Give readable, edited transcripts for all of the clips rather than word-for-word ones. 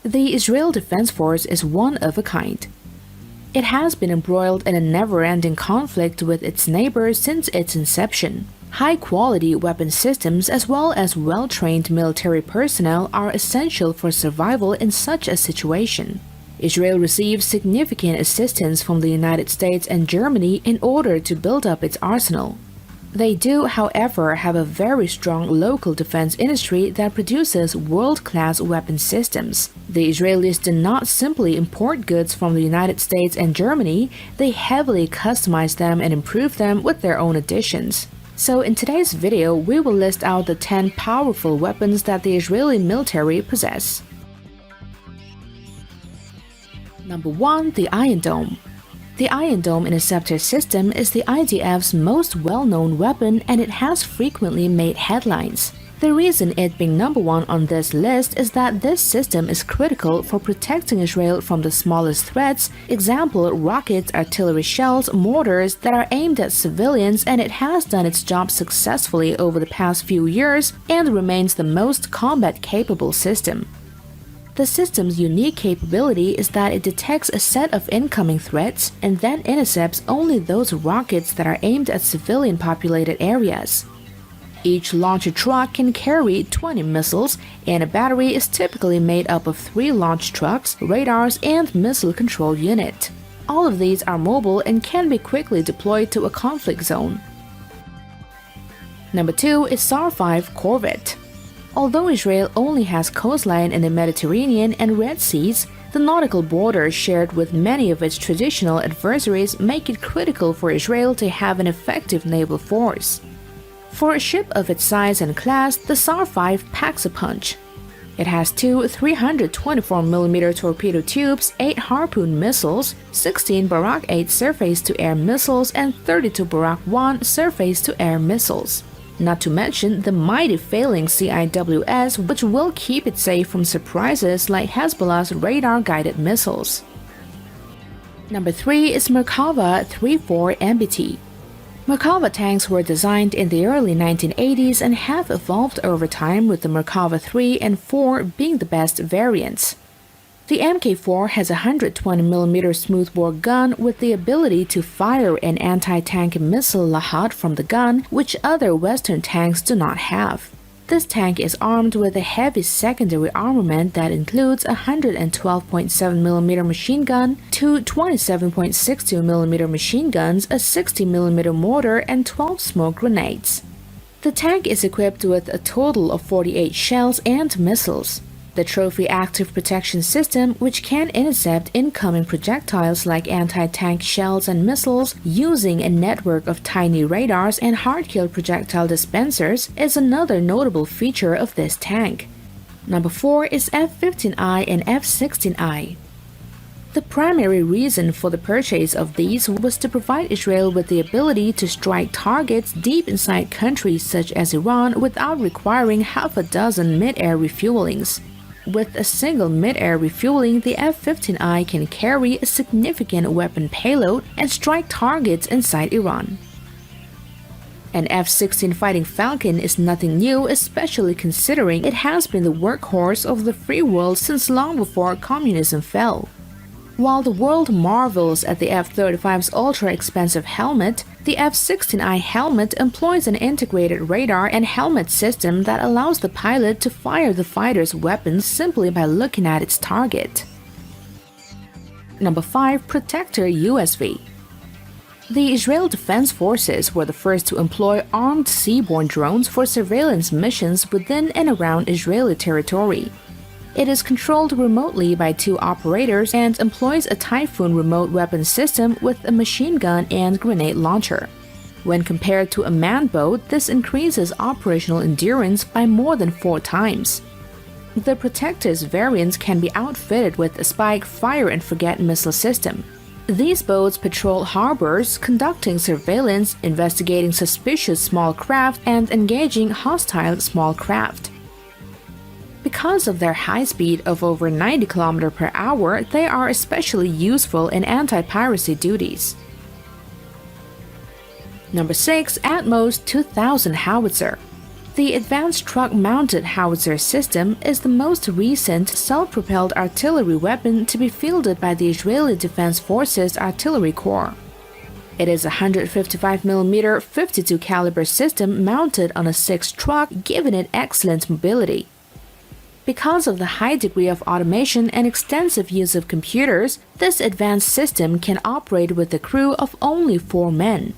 The Israel Defense Force is one of a kind. It has been embroiled in a never-ending conflict with its neighbors since its inception. High-quality weapon systems as well as well-trained military personnel are essential for survival in such a situation. Israel receives significant assistance from the United States and Germany in order to build up its arsenal. They do, however, have a very strong local defense industry that produces world-class weapon systems. The Israelis do not simply import goods from the United States and Germany, they heavily customize them and improve them with their own additions. So in today's video, we will list out the 10 powerful weapons that the Israeli military possess. Number 1. The Iron Dome. The Iron Dome interceptor system is the IDF's most well-known weapon, and it has frequently made headlines. The reason it being number 1 on this list is that this system is critical for protecting Israel from the smallest threats, example rockets, artillery shells, mortars that are aimed at civilians, and it has done its job successfully over the past few years and remains the most combat-capable system. The system's unique capability is that it detects a set of incoming threats and then intercepts only those rockets that are aimed at civilian-populated areas. Each launcher truck can carry 20 missiles, and a battery is typically made up of 3 launch trucks, radars, and missile control unit. All of these are mobile and can be quickly deployed to a conflict zone. Number 2 is SAR5 Corvette. Although Israel only has coastline in the Mediterranean and Red Seas, the nautical borders shared with many of its traditional adversaries make it critical for Israel to have an effective naval force. For a ship of its size and class, the SAR-5 packs a punch. It has 2 324mm torpedo tubes, 8 Harpoon missiles, 16 Barak 8 surface-to-air missiles, and 32 Barak 1 surface-to-air missiles. Not to mention the mighty failing CIWS, which will keep it safe from surprises like Hezbollah's radar-guided missiles. Number 3 is Merkava 3-4 MBT. Merkava tanks were designed in the early 1980s and have evolved over time, with the Merkava 3 and 4 being the best variants. The Mk4 has a 120mm smoothbore gun with the ability to fire an anti-tank missile Lahad from the gun, which other Western tanks do not have. This tank is armed with a heavy secondary armament that includes a 112.7mm machine gun, 2 27.62mm machine guns, a 60mm mortar, and 12 smoke grenades. The tank is equipped with a total of 48 shells and missiles. The Trophy Active Protection System, which can intercept incoming projectiles like anti-tank shells and missiles using a network of tiny radars and hard-kill projectile dispensers, is another notable feature of this tank. Number 4 is F-15I and F-16I. The primary reason for the purchase of these was to provide Israel with the ability to strike targets deep inside countries such as Iran without requiring half a dozen mid-air refuelings. With a single mid-air refueling, the F-15I can carry a significant weapon payload and strike targets inside Iran. An F-16 Fighting Falcon is nothing new, especially considering it has been the workhorse of the free world since long before communism fell. While the world marvels at the F-35's ultra-expensive helmet, the F-16I helmet employs an integrated radar and helmet system that allows the pilot to fire the fighter's weapons simply by looking at its target. Number 5. Protector USV. The Israel Defense Forces were the first to employ armed seaborne drones for surveillance missions within and around Israeli territory. It is controlled remotely by 2 operators and employs a Typhoon remote weapon system with a machine gun and grenade launcher. When compared to a manned boat, this increases operational endurance by more than 4 times. The Protector's variants can be outfitted with a Spike fire-and-forget missile system. These boats patrol harbors, conducting surveillance, investigating suspicious small craft, and engaging hostile small craft. Because of their high speed of over 90 km per hour, they are especially useful in anti-piracy duties. Number 6. Atmos 2000 Howitzer. The Advanced Truck-Mounted Howitzer system is the most recent self-propelled artillery weapon to be fielded by the Israeli Defense Forces Artillery Corps. It is a 155mm 52 caliber system mounted on a 6 truck, giving it excellent mobility. Because of the high degree of automation and extensive use of computers, this advanced system can operate with a crew of only 4 men.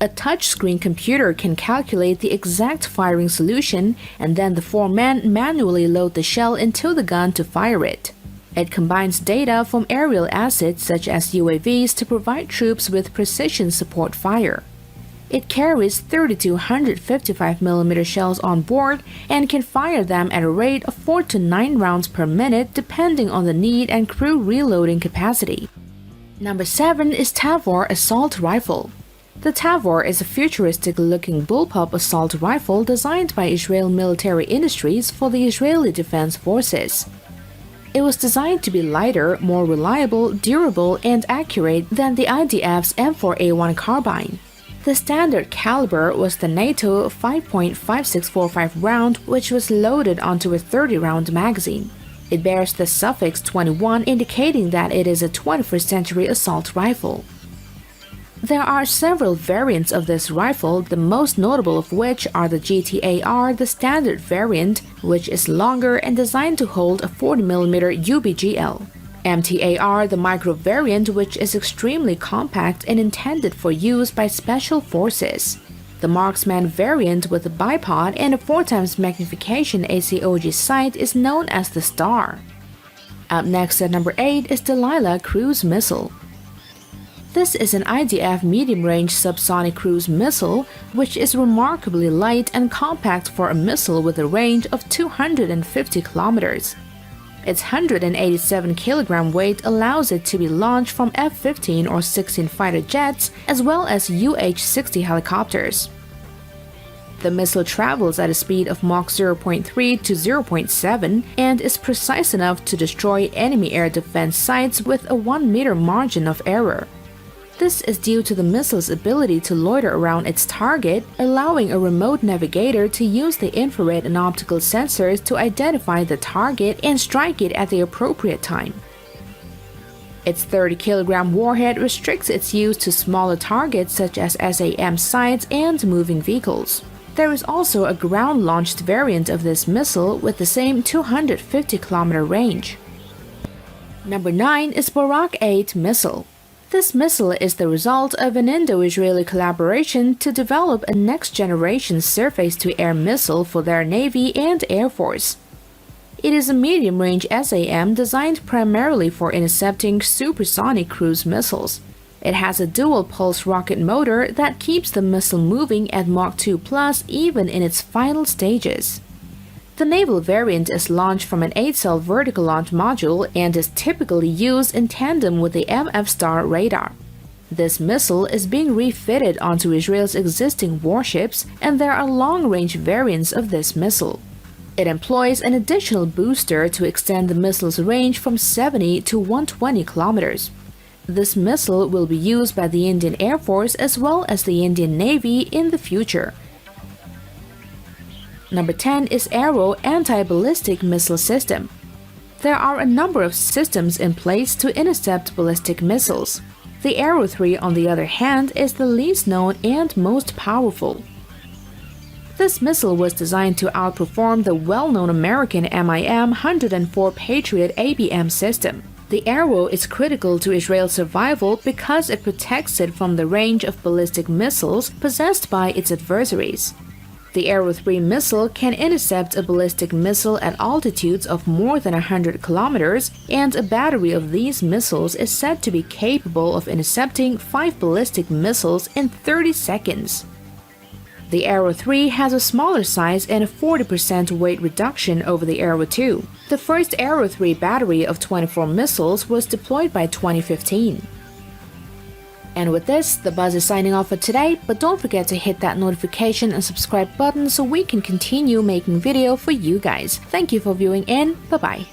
A touchscreen computer can calculate the exact firing solution, and then the 4 men manually load the shell into the gun to fire it. It combines data from aerial assets such as UAVs to provide troops with precision support fire. It carries 32 155mm shells on board and can fire them at a rate of 4 to 9 rounds per minute depending on the need and crew reloading capacity. Number 7 is Tavore Assault Rifle. The Tavore is a futuristic-looking bullpup assault rifle designed by Israel Military Industries for the Israeli Defense Forces. It was designed to be lighter, more reliable, durable, and accurate than the IDF's M4A1 carbine. The standard caliber was the NATO 5.5645 round, which was loaded onto a 30-round magazine. It bears the suffix 21, indicating that it is a 21st century assault rifle. There are several variants of this rifle, the most notable of which are the GTAR, the standard variant, which is longer and designed to hold a 40mm UBGL. MTAR, the micro variant, which is extremely compact and intended for use by special forces. The Marksman variant with a bipod and a 4x magnification ACOG sight is known as the STAR. Up next at number 8 is Delila cruise missile. This is an IDF medium-range subsonic cruise missile, which is remarkably light and compact for a missile with a range of 250 kilometers. Its 187 kg weight allows it to be launched from F-15 or 16 fighter jets, as well as UH-60 helicopters. The missile travels at a speed of Mach 0.3 to 0.7 and is precise enough to destroy enemy air defense sites with a 1-meter margin of error. This is due to the missile's ability to loiter around its target, allowing a remote navigator to use the infrared and optical sensors to identify the target and strike it at the appropriate time. Its 30-kg warhead restricts its use to smaller targets such as SAM sites and moving vehicles. There is also a ground-launched variant of this missile with the same 250-km range. Number 9 is Barak 8 missile. This missile is the result of an Indo-Israeli collaboration to develop a next-generation surface-to-air missile for their Navy and Air Force. It is a medium-range SAM designed primarily for intercepting supersonic cruise missiles. It has a dual-pulse rocket motor that keeps the missile moving at Mach 2+ even in its final stages. The naval variant is launched from an 8-cell vertical launch module and is typically used in tandem with the MF-STAR radar. This missile is being refitted onto Israel's existing warships, and there are long-range variants of this missile. It employs an additional booster to extend the missile's range from 70 to 120 kilometers. This missile will be used by the Indian Air Force as well as the Indian Navy in the future. Number 10 is Arrow Anti-Ballistic Missile System. There are a number of systems in place to intercept ballistic missiles. The Arrow 3, on the other hand, is the least known and most powerful. This missile was designed to outperform the well-known American MIM-104 Patriot ABM system. The Arrow is critical to Israel's survival because it protects it from the range of ballistic missiles possessed by its adversaries. The Arrow 3 missile can intercept a ballistic missile at altitudes of more than 100 kilometers, and a battery of these missiles is said to be capable of intercepting 5 ballistic missiles in 30 seconds. The Arrow 3 has a smaller size and a 40% weight reduction over the Arrow 2. The first Arrow 3 battery of 24 missiles was deployed by 2015. And with this, the Buzz is signing off for today, but don't forget to hit that notification and subscribe button so we can continue making video for you guys. Thank you for viewing in, bye bye.